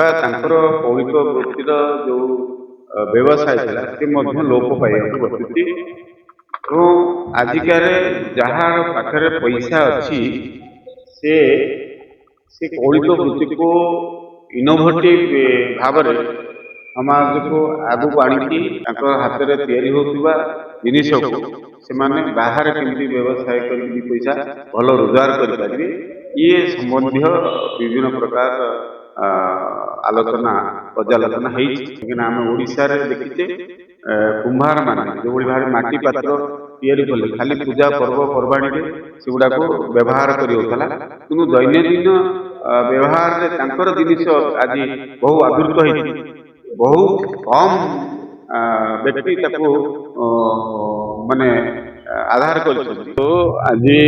ବା ତାଙ୍କର କୌଳିକ ବୃତ୍ତିର ଯୋଉ ବ୍ୟବସାୟ ଥିଲା ସେ ମଧ୍ୟ ଲୋପ ପାଇବାକୁ ବସିଛି। ଏବଂ ଆଜିକାରେ ଯାହାର ପାଖରେ ପଇସା ଅଛି ସେ ସେ କୌଳିକ ବୃତ୍ତିକୁ ଇନୋଭେଟିଭ ଭାବରେ ସମାଜକୁ ଆଗକୁ ଆଣିକି ତାଙ୍କ ହାତରେ ତିଆରି ହେଉଥିବା ଜିନିଷକୁ ସେମାନେ ବାହାରେ କେମିତି ବ୍ୟବସାୟ କରିକି ଦି ପଇସା ଭଲ ରୋଜଗାର କରିପାରିବେ ଇଏ ସମ୍ବନ୍ଧୀୟ ବିଭିନ୍ନ ପ୍ରକାର ଆଲୋଚନା ପର୍ଯ୍ୟାଲୋଚନା ହେଇଛି। କାହିଁକିନା ଆମେ ଓଡ଼ିଶାରେ ଦେଖିଛେ କୁମ୍ଭାର ମାନେ ଯେଉଁଭଳି ଭାବରେ ମାଟି ପାତ୍ର ତିଆରି କଲେ ଖାଲି ପୂଜା ପର୍ବପର୍ବାଣୀରେ ସେଗୁଡ଼ାକୁ ବ୍ୟବହାର କରିହେଉଥିଲା, କିନ୍ତୁ ଦୈନନ୍ଦିନ ବ୍ୟବହାରରେ ତାଙ୍କର ଜିନିଷ ଆଜି ବହୁ ଆଦୃତ ହେଇଛି। ବହୁତ କମ୍ ବ୍ୟକ୍ତି ତାକୁ ମାନେ ଆଧାର କରିଛନ୍ତି। ତ ଆଜି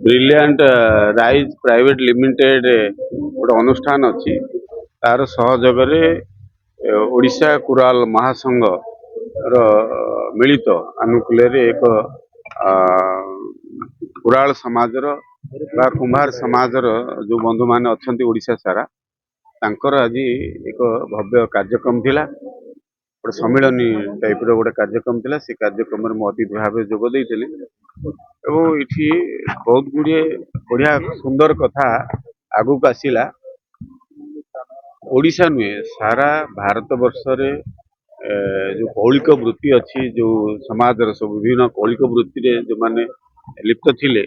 ବ୍ରିଲିଆଣ୍ଟ ରାଇଜ ପ୍ରାଇଭେଟ ଲିମିଟେଡ ଗୋଟେ ଅନୁଷ୍ଠାନ ଅଛି, ତାର ସହଯୋଗରେ ଓଡ଼ିଶା କୁରାଲ ମହାସଂଘର ମିଳିତ ଆନୁକୂଲ୍ୟରେ ଏକ କୁରାଳ ସମାଜର ବା କୁମ୍ଭାର ସମାଜର ଯେଉଁ ବନ୍ଧୁମାନେ ଅଛନ୍ତି ଓଡ଼ିଶା ସାରା, ତାଙ୍କର ଆଜି ଏକ ଭବ୍ୟ କାର୍ଯ୍ୟକ୍ରମ ଥିଲା। ଗୋଟେ ସମ୍ମିଳନୀ ଟାଇପ୍ର ଗୋଟେ କାର୍ଯ୍ୟକ୍ରମ ଥିଲା। ସେ କାର୍ଯ୍ୟକ୍ରମରେ ମୁଁ ଅତିଥି ଭାବେ ଯୋଗ ଦେଇଥିଲି ଏବଂ ଏଠି ବହୁତ ଗୁଡ଼ିଏ ବଢ଼ିଆ ସୁନ୍ଦର କଥା ଆଗକୁ ଆସିଲା। ଓଡ଼ିଶା ନୁହେଁ, ସାରା ଭାରତ ବର୍ଷରେ ଯେଉଁ କୌଳିକ ବୃତ୍ତି ଅଛି, ଯେଉଁ ସମାଜର ସବୁ ବିଭିନ୍ନ କୌଳିକ ବୃତ୍ତିରେ ଯେଉଁମାନେ ଲିପ୍ତ ଥିଲେ,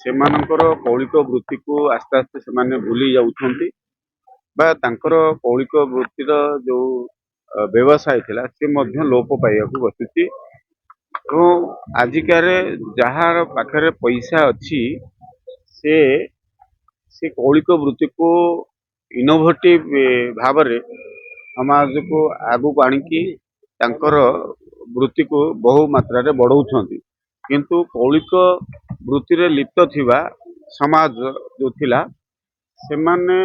ସେମାନଙ୍କର କୌଳିକ ବୃତ୍ତିକୁ ଆସ୍ତେ ଆସ୍ତେ ସେମାନେ ଭୁଲି ଯାଉଛନ୍ତି ବା ତାଙ୍କର କୌଳିକ ବୃତ୍ତିର ଯେଉଁ ବ୍ୟବସାୟ ଥିଲା ସେ ମଧ୍ୟ ଲୋପ ପାଇବାକୁ ବସିଛି। ଏବଂ ଆଜିକାରେ ଯାହାର ପାଖରେ ପଇସା ଅଛି ସେ ସେ କୌଳିକ ବୃତ୍ତିକୁ ଇନୋଭେଟିଭ ଭାବରେ ସମାଜକୁ ଆଗକୁ ଆଣିକି ତାଙ୍କର ବୃତ୍ତିକୁ ବହୁ ମାତ୍ରାରେ ବଢ଼ଉଛନ୍ତି। କିନ୍ତୁ କୌଳିକ ବୃତ୍ତିରେ ଲିପ୍ତ ଥିବା ସମାଜ ଯେଉଁ ଥିଲା ସେମାନେ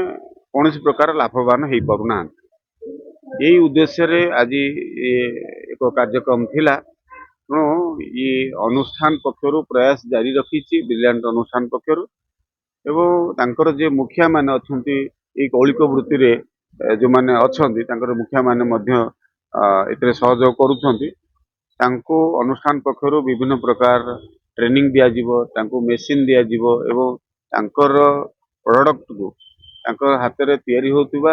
କୌଣସି ପ୍ରକାର ଲାଭବାନ ହେଇପାରୁନାହାନ୍ତି। ଏହି ଉଦ୍ଦେଶ୍ୟରେ ଆଜି ଏକ କାର୍ଯ୍ୟକ୍ରମ ଥିଲା। ତେଣୁ ଏ ଅନୁଷ୍ଠାନ ପକ୍ଷରୁ ପ୍ରୟାସ ଜାରି ରଖିଛି ବ୍ରିଲିଆଣ୍ଟ ଅନୁଷ୍ଠାନ ପକ୍ଷରୁ, ଏବଂ ତାଙ୍କର ଯେ ମୁଖିଆ ମାନେ ଅଛନ୍ତି ଏଇ କୌଳିକ ବୃତ୍ତିରେ ଯେଉଁମାନେ ଅଛନ୍ତି ତାଙ୍କର ମୁଖିଆ ମାନେ ମଧ୍ୟ ଏଥିରେ ସହଯୋଗ କରୁଛନ୍ତି। ତାଙ୍କୁ ଅନୁଷ୍ଠାନ ପକ୍ଷରୁ ବିଭିନ୍ନ ପ୍ରକାର ଟ୍ରେନିଂ ଦିଆଯିବ, ତାଙ୍କୁ ମେସିନ୍ ଦିଆଯିବ ଏବଂ ତାଙ୍କର ପ୍ରଡକ୍ଟକୁ ତାଙ୍କ ହାତରେ ତିଆରି ହେଉଥିବା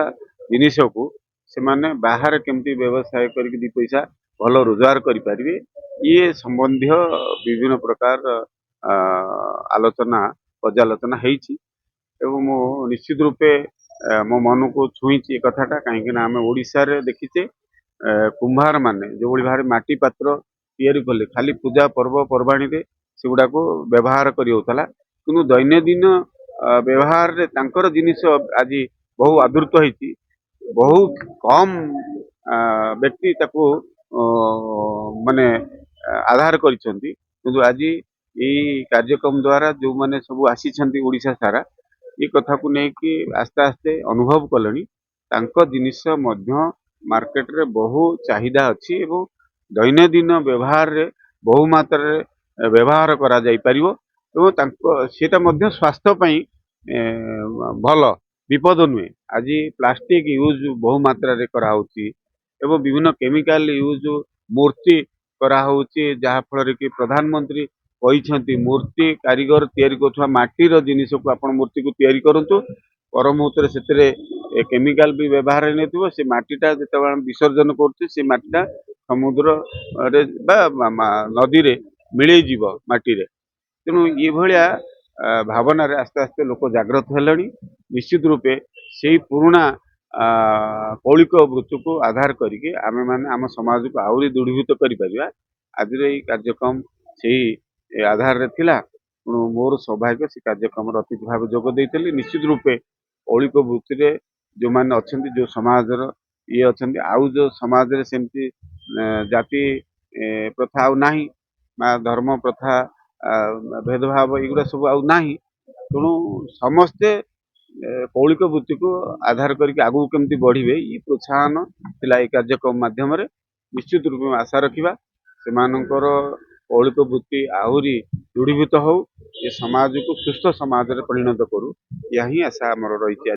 ଜିନିଷକୁ ସେମାନେ ବାହାରେ କେମିତି ବ୍ୟବସାୟ କରିକି ଦି ପଇସା ଭଲ ରୋଜଗାର କରିପାରିବେ ଇଏ ସମ୍ବନ୍ଧୀୟ ବିଭିନ୍ନ ପ୍ରକାର ଆଲୋଚନା ପର୍ଯ୍ୟାଲୋଚନା ହେଇଛି। ଏବଂ ମୁଁ ନିଶ୍ଚିତ ରୂପେ ମୋ ମନକୁ ଛୁଇଁଛି ଏ କଥାଟା, କାହିଁକିନା ଆମେ ଓଡ଼ିଶାରେ ଦେଖିଛେ କୁମ୍ଭାର ମାନେ ଯେଉଁଭଳି ଭାବରେ ମାଟି ପାତ୍ର ତିଆରି କଲେ ଖାଲି ପୂଜା ପର୍ବପର୍ବାଣୀରେ ସେଗୁଡ଼ାକୁ ବ୍ୟବହାର କରି ହେଉଥିଲା, କିନ୍ତୁ ଦୈନନ୍ଦିନ ବ୍ୟବହାରରେ ତାଙ୍କର ଜିନିଷ ଆଜି ବହୁ ଆଦୃତ ହେଇଛି। ବହୁତ କମ୍ ବ୍ୟକ୍ତି ତାକୁ ମାନେ ଆଧାର କରିଛନ୍ତି, କିନ୍ତୁ ଆଜି ଏଇ କାର୍ଯ୍ୟକ୍ରମ ଦ୍ୱାରା ଯେଉଁମାନେ ସବୁ ଆସିଛନ୍ତି ଓଡ଼ିଶା ସାରା ଏ କଥାକୁ ନେଇକି ଆସ୍ତେ ଆସ୍ତେ ଅନୁଭବ କଲେଣି ତାଙ୍କ ଜିନିଷ ମଧ୍ୟ ମାର୍କେଟରେ ବହୁ ଚାହିଦା ଅଛି ଏବଂ ଦୈନନ୍ଦିନ ବ୍ୟବହାରରେ ବହୁ ମାତ୍ରାରେ ବ୍ୟବହାର କରାଯାଇପାରିବ ଏବଂ ତାଙ୍କ ସେଇଟା ମଧ୍ୟ ସ୍ୱାସ୍ଥ୍ୟ ପାଇଁ ଭଲ, ବିପଦ ନୁହେଁ। ଆଜି ପ୍ଲାଷ୍ଟିକ ୟୁଜ୍ ବହୁ ମାତ୍ରାରେ କରାହେଉଛି ଏବଂ ବିଭିନ୍ନ କେମିକାଲ ୟୁଜ୍ ମୂର୍ତ୍ତି କରାହେଉଛି, ଯାହାଫଳରେ କି ପ୍ରଧାନମନ୍ତ୍ରୀ କହିଛନ୍ତି ମୂର୍ତ୍ତି କାରିଗର ତିଆରି କରୁଥିବା ମାଟିର ଜିନିଷକୁ ଆପଣ ମୂର୍ତ୍ତିକୁ ତିଆରି କରନ୍ତୁ, ପର ମୁହୂର୍ତ୍ତରେ ସେଥିରେ କେମିକାଲ ବି ବ୍ୟବହାର ହେଇନଥିବ। ସେ ମାଟିଟା ଯେତେବେଳେ ଆମେ ବିସର୍ଜନ କରୁଛେ ସେ ମାଟିଟା ସମୁଦ୍ରରେ ବା ନଦୀରେ ମିଳେଇଯିବ ମାଟିରେ। ତେଣୁ ଏଇଭଳିଆ ଭାବନାରେ ଆସ୍ତେ ଆସ୍ତେ ଲୋକ ଜାଗ୍ରତ ହେଲେଣି। ନିଶ୍ଚିତ ରୂପେ ସେଇ ପୁରୁଣା କୌଳିକ ବୃତ୍ତିକୁ ଆଧାର କରିକି ଆମେମାନେ ଆମ ସମାଜକୁ ଆହୁରି ଦୃଢ଼ୀଭୂତ କରିପାରିବା। ଆଜିର ଏଇ କାର୍ଯ୍ୟକ୍ରମ ସେଇ ଆଧାରରେ ଥିଲା। ତେଣୁ ମୋର ସୌଭାଗ୍ୟ ସେ କାର୍ଯ୍ୟକ୍ରମର ଅତିଥି ଭାବେ ଯୋଗ ଦେଇଥିଲି। ନିଶ୍ଚିତ ରୂପେ କୌଳିକ ବୃତ୍ତିରେ ଯେଉଁମାନେ ଅଛନ୍ତି, ଯେଉଁ ସମାଜର ଇଏ ଅଛନ୍ତି, ଆଉ ଯେଉଁ ସମାଜରେ ସେମିତି ଜାତି ପ୍ରଥା ଆଉ ନାହିଁ ବା ଧର୍ମ ପ୍ରଥା ଭେଦଭାବ ଏଗୁଡ଼ା ସବୁ ଆଉ ନାହିଁ। ତେଣୁ ସମସ୍ତେ କୌଳିକ ବୃତ୍ତିକୁ ଆଧାର କରିକି ଆଗକୁ କେମିତି ବଢ଼ିବେ ଇ ପ୍ରୋତ୍ସାହନ ଥିଲା ଏଇ କାର୍ଯ୍ୟକ୍ରମ ମାଧ୍ୟମରେ। ନିଶ୍ଚିତ ରୂପେ ଆଶା ରଖିବା ସେମାନଙ୍କର କୌଳିକ ବୃତ୍ତି ଆହୁରି ଦୃଢ଼ୀଭୂତ ହଉ ଏ ସମାଜକୁ ସୁସ୍ଥ ସମାଜରେ ପରିଣତ କରୁ ଏହା ହିଁ ଆଶା ଆମର ରହିଛି।